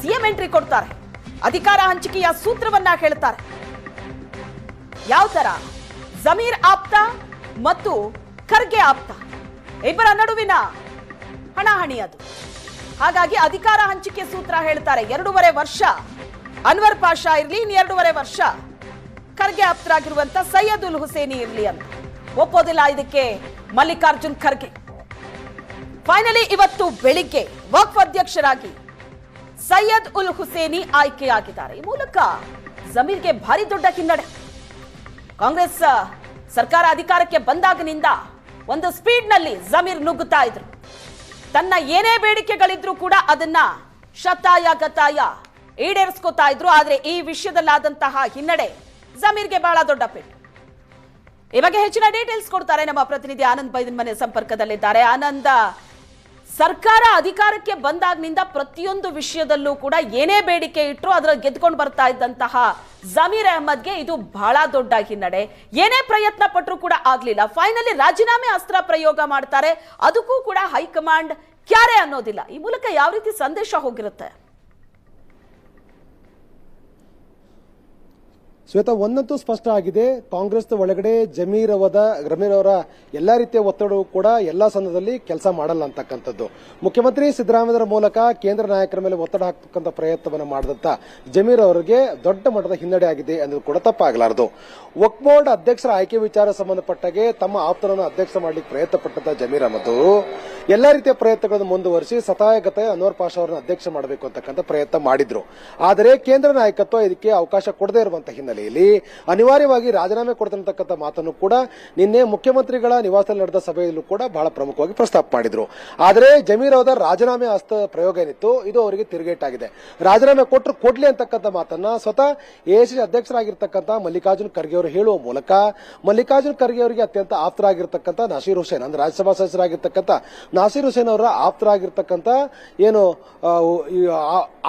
CM entry ಕೊಡ್ತಾರೆ. ಅಧಿಕಾರ ಹಂಚಿಕೆಯ ಸೂತ್ರವನ್ನ ಹೇಳ್ತಾರೆ. ಯಾವ ತರ? ಜಮೀರ್ ಆಪ್ತ ಮತ್ತು ಖರ್ಗೆ ಆಪ್ತ ಇಬ್ಬರ ನಡುವಿನ ಹಣಾಹಣಿ ಅದು. ಹಾಗಾಗಿ ಅಧಿಕಾರ ಹಂಚಿಕೆ ಸೂತ್ರ ಹೇಳ್ತಾರೆ. 2.5 ವರ್ಷ ಅನ್ವರ್ ಪಾಷಾ ಇರ್ಲಿ, ಇನ್ನು 2.5 ವರ್ಷ ಖರ್ಗೆ ಆಪ್ತರಾಗಿರುವಂತ ಸೈಯದ್ ಉಲ್ ಹುಸೇನಿ ಇರ್ಲಿ ಅಂತ. ಒಪ್ಪೋದಿಲ್ಲ ಇದಕ್ಕೆ ಮಲ್ಲಿಕಾರ್ಜುನ್ ಖರ್ಗೆ. ಫೈನಲಿ ಇವತ್ತು ಬೆಳಿಗ್ಗೆ ವಕ್ಫ್ ಅಧ್ಯಕ್ಷರಾಗಿ ಸೈಯದ್ ಉಲ್ ಹುಸೇನಿ ಆಯ್ಕೆಯಾಗಿದ್ದಾರೆ. ಈ ಮೂಲಕ ಜಮೀರ್ಗೆ ಭಾರಿ ದೊಡ್ಡ ಹಿನ್ನಡೆ. ಕಾಂಗ್ರೆಸ್ ಸರ್ಕಾರ ಅಧಿಕಾರಕ್ಕೆ ಬಂದಾಗಿನಿಂದ ಒಂದು ಸ್ಪೀಡ್ ನಲ್ಲಿ ಜಮೀರ್ ನುಗ್ಗುತ್ತಾ ಇದ್ರು. ತನ್ನ ಏನೇ ಬೇಡಿಕೆಗಳಿದ್ರು ಕೂಡ ಅದನ್ನ ಶತಾಯ ಗತಾಯ ಈಡೇರಿಸ್ಕೋತಾ ಇದ್ರು. ಆದ್ರೆ ಈ ವಿಷಯದಲ್ಲಾದಂತಹ ಹಿನ್ನಡೆ ಜಮೀರ್ಗೆ ಬಹಳ ದೊಡ್ಡ ಪೇಟು. ಈ ಬಗ್ಗೆ ಹೆಚ್ಚಿನ ಡೀಟೇಲ್ಸ್ ಕೊಡ್ತಾರೆ ನಮ್ಮ ಪ್ರತಿನಿಧಿ ಆನಂದ್ ಬೈದನ್ ಮನೆ ಸಂಪರ್ಕದಲ್ಲಿದ್ದಾರೆ. ಆನಂದ್, ಸರ್ಕಾರ ಅಧಿಕಾರಕ್ಕೆ ಬಂದಾಗಿನಿಂದ ಪ್ರತಿಯೊಂದು ವಿಷಯದಲ್ಲೂ ಕೂಡ ಏನೇ ಬೇಡಿಕೆ ಇಟ್ಟರು ಅದರ ಗೆದ್ಕೊಂಡು ಬರ್ತಾ ಇದ್ದಂತಹ ಜಮೀರ್ ಅಹ್ಮದ್ಗೆ ಇದು ಬಹಳ ದೊಡ್ಡ ಹಿನ್ನಡೆ. ಏನೇ ಪ್ರಯತ್ನ ಪಟ್ಟರು ಕೂಡ ಆಗ್ಲಿಲ್ಲ. ಫೈನಲಿ ರಾಜೀನಾಮೆ ಅಸ್ತ್ರ ಪ್ರಯೋಗ ಮಾಡ್ತಾರೆ. ಅದಕ್ಕೂ ಕೂಡ ಹೈಕಮಾಂಡ್ ಕ್ಯಾರೆ ಅನ್ನೋದಿಲ್ಲ. ಈ ಮೂಲಕ ಯಾವ ರೀತಿ ಸಂದೇಶ ಹೋಗಿರುತ್ತೆ? ಶ್ವೇತಾ, ಒಂದಂತೂ ಸ್ಪಷ್ಟ ಆಗಿದೆ. ಕಾಂಗ್ರೆಸ್ ಒಳಗಡೆ ಜಮೀರ್ ಅವರ ಎಲ್ಲಾ ರೀತಿಯ ಒತ್ತಡವೂ ಕೂಡ ಎಲ್ಲಾ ಸಂದರ್ಭದಲ್ಲಿ ಕೆಲಸ ಮಾಡಲ್ಲ ಅಂತಕ್ಕಂಥದ್ದು. ಮುಖ್ಯಮಂತ್ರಿ ಸಿದ್ದರಾಮಯ್ಯರ ಮೂಲಕ ಕೇಂದ್ರ ನಾಯಕರ ಮೇಲೆ ಒತ್ತಡ ಹಾಕತಕ್ಕಂಥ ಪ್ರಯತ್ನವನ್ನು ಮಾಡಿದಂತ ಜಮೀರ್ ಅವರಿಗೆ ದೊಡ್ಡ ಮಟ್ಟದ ಹಿನ್ನಡೆ ಆಗಿದೆ ಅನ್ನೋದು ಕೂಡ ತಪ್ಪಾಗಲಾರದು. ವಕ್ಫ್ ಬೋರ್ಡ್ ಅಧ್ಯಕ್ಷರ ಆಯ್ಕೆ ವಿಚಾರ ಸಂಬಂಧಪಟ್ಟಾಗೆ ತಮ್ಮ ಆಪ್ತರನ್ನು ಅಧ್ಯಕ್ಷ ಮಾಡಲಿಕ್ಕೆ ಪ್ರಯತ್ನ ಪಟ್ಟಂತ ಜಮೀರ್ ಅಹ್ಮದ್ ಎಲ್ಲಾ ರೀತಿಯ ಪ್ರಯತ್ನಗಳನ್ನು ಮುಂದುವರಿಸಿ ಸತಾಯಗತಾಯ ಅನ್ವರ್ ಪಾಷಾ ಅವರನ್ನು ಅಧ್ಯಕ್ಷ ಮಾಡಬೇಕು ಅಂತಕ್ಕಂಥ ಪ್ರಯತ್ನ ಮಾಡಿದ್ರು. ಆದರೆ ಕೇಂದ್ರ ನಾಯಕತ್ವ ಇದಕ್ಕೆ ಅವಕಾಶ ಕೊಡದೇ ಇರುವಂತಹ ಹಿನ್ನೆಲೆಯಲ್ಲಿ ಅನಿವಾರ್ಯವಾಗಿ ರಾಜೀನಾಮೆ ಕೊಡ್ತಕ್ಕಂಥ ಮಾತನ್ನು ಕೂಡ ನಿನ್ನೆ ಮುಖ್ಯಮಂತ್ರಿಗಳ ನಿವಾಸದಲ್ಲಿ ನಡೆದ ಸಭೆಯಲ್ಲೂ ಕೂಡ ಬಹಳ ಪ್ರಮುಖವಾಗಿ ಪ್ರಸ್ತಾಪ ಮಾಡಿದ್ರು. ಆದರೆ ಜಮೀರ್ ಅವರ ರಾಜೀನಾಮೆ ಅಸ್ತ್ರ ಪ್ರಯೋಗ ಏನಿತ್ತು ಇದು ಅವರಿಗೆ ತಿರುಗೇಟಾಗಿದೆ. ರಾಜೀನಾಮೆ ಕೊಡ್ಲಿ ಅಂತಕ್ಕಂಥ ಮಾತನ್ನ ಸ್ವತಃ ಎಐಸಿಸಿ ಅಧ್ಯಕ್ಷರಾಗಿರ್ತಕ್ಕಂಥ ಮಲ್ಲಿಕಾರ್ಜುನ್ ಖರ್ಗೆ ಅವರು ಹೇಳುವ ಮೂಲಕ ಮಲ್ಲಿಕಾರ್ಜುನ್ ಖರ್ಗೆ ಅವರಿಗೆ ಅತ್ಯಂತ ಆಪ್ತರಾಗಿರ್ತಕ್ಕಂಥ ನಾಸೀರ್ ಹುಸೇನ್ ಅಂದ್ರೆ ರಾಜ್ಯಸಭಾ ಸದಸ್ಯರಾಗಿರ್ತಕ್ಕಂಥ ನಾಸೀರ್ ಹುಸೇನ್ ಅವರ ಆಪ್ತರಾಗಿರ್ತಕ್ಕಂಥ ಏನು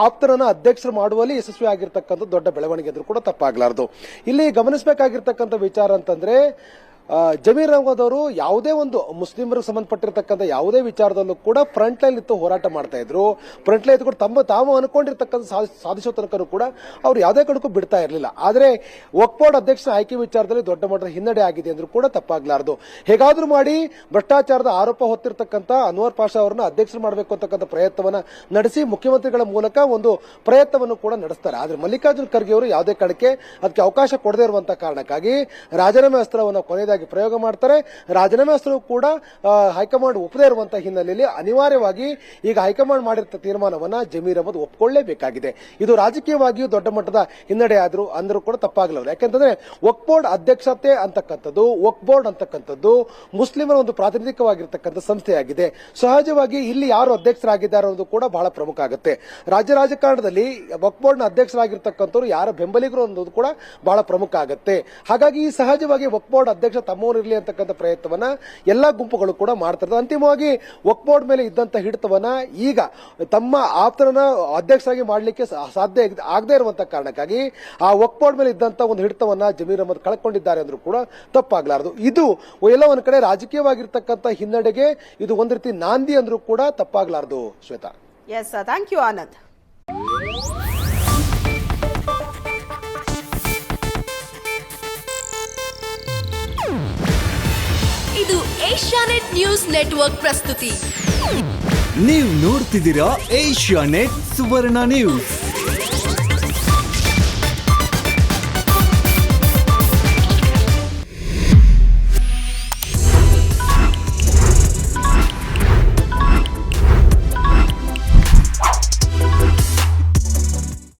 ಆಪ್ತರನ್ನ ಅಧ್ಯಕ್ಷರು ಮಾಡುವಲ್ಲಿ ಯಶಸ್ವಿ ಆಗಿರ್ತಕ್ಕಂಥ ದೊಡ್ಡ ಬೆಳವಣಿಗೆ ಅಂದ್ರೂ ಕೂಡ ತಪ್ಪಾಗಲಾರದು. ಇಲ್ಲಿ ಗಮನಿಸಬೇಕಾಗಿರ್ತಕ್ಕಂಥ ವಿಚಾರ ಅಂತಂದ್ರೆ ಜಮೀರ್ ಅಹ್ಮದ್ ಅವರು ಯಾವುದೇ ಒಂದು ಮುಸ್ಲಿಮರಿಗೆ ಸಂಬಂಧಪಟ್ಟಿರ್ತಕ್ಕಂಥ ಯಾವುದೇ ವಿಚಾರದಲ್ಲೂ ಕೂಡ ಫ್ರಂಟ್ ಲೈನ್ ಇತ್ತು ಹೋರಾಟ ಮಾಡ್ತಾ ಇದ್ರು. ಫ್ರಂಟ್ ಲೈನ್ ಇತ್ತು ತಾವು ಅನ್ಕೊಂಡಿರ್ತಕ್ಕಂಥ ಸಾಧಿಸೋ ತನಕ ಕೂಡ ಅವ್ರು ಯಾವುದೇ ಕಡೆಗೂ ಬಿಡ್ತಾ ಇರಲಿಲ್ಲ. ಆದರೆ ವಕ್ಫ್ ಬೋರ್ಡ್ ಅಧ್ಯಕ್ಷರ ಆಯ್ಕೆ ವಿಚಾರದಲ್ಲಿ ದೊಡ್ಡ ಮಟ್ಟದ ಹಿನ್ನಡೆ ಆಗಿದೆ ಅಂದ್ರೂ ಕೂಡ ತಪ್ಪಾಗಲಾರದು. ಹೇಗಾದ್ರೂ ಮಾಡಿ ಭ್ರಷ್ಟಾಚಾರದ ಆರೋಪ ಹೊತ್ತಿರ್ತಕ್ಕಂಥ ಅನ್ವರ್ ಪಾಷಾ ಅವರನ್ನ ಅಧ್ಯಕ್ಷರು ಮಾಡಬೇಕು ಅಂತಕ್ಕಂಥ ಪ್ರಯತ್ನವನ್ನ ನಡೆಸಿ ಮುಖ್ಯಮಂತ್ರಿಗಳ ಮೂಲಕ ಒಂದು ಪ್ರಯತ್ನವನ್ನು ಕೂಡ ನಡೆಸ್ತಾರೆ. ಆದ್ರೆ ಮಲ್ಲಿಕಾರ್ಜುನ್ ಖರ್ಗೆ ಅವರು ಯಾವುದೇ ಕಾರಣಕ್ಕೆ ಅದಕ್ಕೆ ಅವಕಾಶ ಕೊಡದೇ ಇರುವಂತಹ ಕಾರಣಕ್ಕಾಗಿ ರಾಜೀನಾಮೆ ಅಸ್ತ್ರವನ್ನು ಕೊನೆಯದಾಗಿ ಪ್ರಯೋಗ ಮಾಡ್ತಾರೆ. ರಾಜೀನಾಮೆ ಅಸ್ತ್ರ ಕೂಡ ಹೈಕಮಾಂಡ್ ಒಪ್ಪದೇ ಇರುವಂತಹ ಹಿನ್ನೆಲೆಯಲ್ಲಿ ಅನಿವಾರ್ಯವಾಗಿ ಈಗ ಹೈಕಮಾಂಡ್ ಮಾಡಿರುವ ತೀರ್ಮಾನವನ್ನ ಜಮೀರ್ ಅಹ್ಮದ್ ಒಪ್ಪಿಕೊಳ್ಳಲೇಬೇಕಾಗಿದೆ. ಇದು ರಾಜಕೀಯವಾಗಿಯೂ ದೊಡ್ಡ ಮಟ್ಟದ ಹಿನ್ನಡೆ ಅಂದ್ರೂ ಕೂಡ ತಪ್ಪಾಗಲ್ಲ. ಯಾಕೆಂತಂದ್ರೆ ವಕ್ಫ್ ಬೋರ್ಡ್ ಅಧ್ಯಕ್ಷತೆ ಅಂತಕ್ಕಂಥದ್ದು ವಕ್ಫ್ ಬೋರ್ಡ್ ಅಂತಕ್ಕಂಥದ್ದು ಮುಸ್ಲಿಮರ ಒಂದು ಪ್ರಾತಿನಿಧಿಕವಾಗಿರ್ತಕ್ಕಂಥ ಸಂಸ್ಥೆಯಾಗಿದೆ. ಸಹಜವಾಗಿ ಇಲ್ಲಿ ಯಾರು ಅಧ್ಯಕ್ಷರಾಗಿದ್ದಾರೆ ಅನ್ನೋದು ಕೂಡ ಬಹಳ ಪ್ರಮುಖ ಆಗುತ್ತೆ. ರಾಜ್ಯ ರಾಜಕಾರಣದಲ್ಲಿ ವಕ್ಫ್ ಬೋರ್ಡ್ನ ಅಧ್ಯಕ್ಷರಾಗಿರ್ತಕ್ಕಂಥವ್ರು ಯಾರ ಬೆಂಬಲಿಗರು ಅನ್ನೋದು ಕೂಡ ಬಹಳ ಪ್ರಮುಖ ಆಗುತ್ತೆ. ಹಾಗಾಗಿ ಸಹಜವಾಗಿ ವಕ್ಫ್ ಬೋರ್ಡ್ ಅಧ್ಯಕ್ಷ ತಮ್ಮವರಿರಲಿ ಅಂತಕ್ಕಂಥ ಪ್ರಯತ್ನವನ್ನ ಎಲ್ಲಾ ಗುಂಪುಗಳು ಕೂಡ ಮಾಡ್ತಾರೆ. ಅಂತಿಮವಾಗಿ ವಕ್ಫ್ ಬೋರ್ಡ್ ಮೇಲೆ ಇದ್ದಂತ ಹಿಡಿತವನ್ನ ಈಗ ತಮ್ಮ ಆಪ್ತರನ್ನ ಅಧ್ಯಕ್ಷರಾಗಿ ಮಾಡಲಿಕ್ಕೆ ಸಾಧ್ಯ ಆಗದೇ ಇರುವಂತಹ ಕಾರಣಕ್ಕಾಗಿ ಆ ವಕ್ಫ್ ಬೋರ್ಡ್ ಮೇಲೆ ಇದ್ದಂತ ಒಂದು ಹಿಡಿತವನ್ನ ಜಮೀರ್ ಅಹ್ಮದ್ ಕಳ್ಕೊಂಡಿದ್ದಾರೆ ಅಂದ್ರೂ ಕೂಡ ತಪ್ಪಾಗಲಾರದು. ಇದು ಎಲ್ಲ ಒಂದ್ ಕಡೆ ರಾಜಕೀಯವಾಗಿರ್ತಕ್ಕಂಥ ಹಿನ್ನಡೆಗೆ ಇದು ಒಂದ್ ರೀತಿ ನಾಂದಿ ಅಂದ್ರೂ ಕೂಡ ತಪ್ಪಾಗಲಾರದು. Shweta, yes, thank you Anand. ಇದು ಏಷ್ಯಾನೆಟ್ ನ್ಯೂಸ್ ನೆಟ್ವರ್ಕ್ ಪ್ರಸ್ತುತಿ. ನೀವು ನೋಡ್ತಿದ್ದೀರಾ ಏಷ್ಯಾನೆಟ್ ಸುವರ್ಣ ನ್ಯೂಸ್.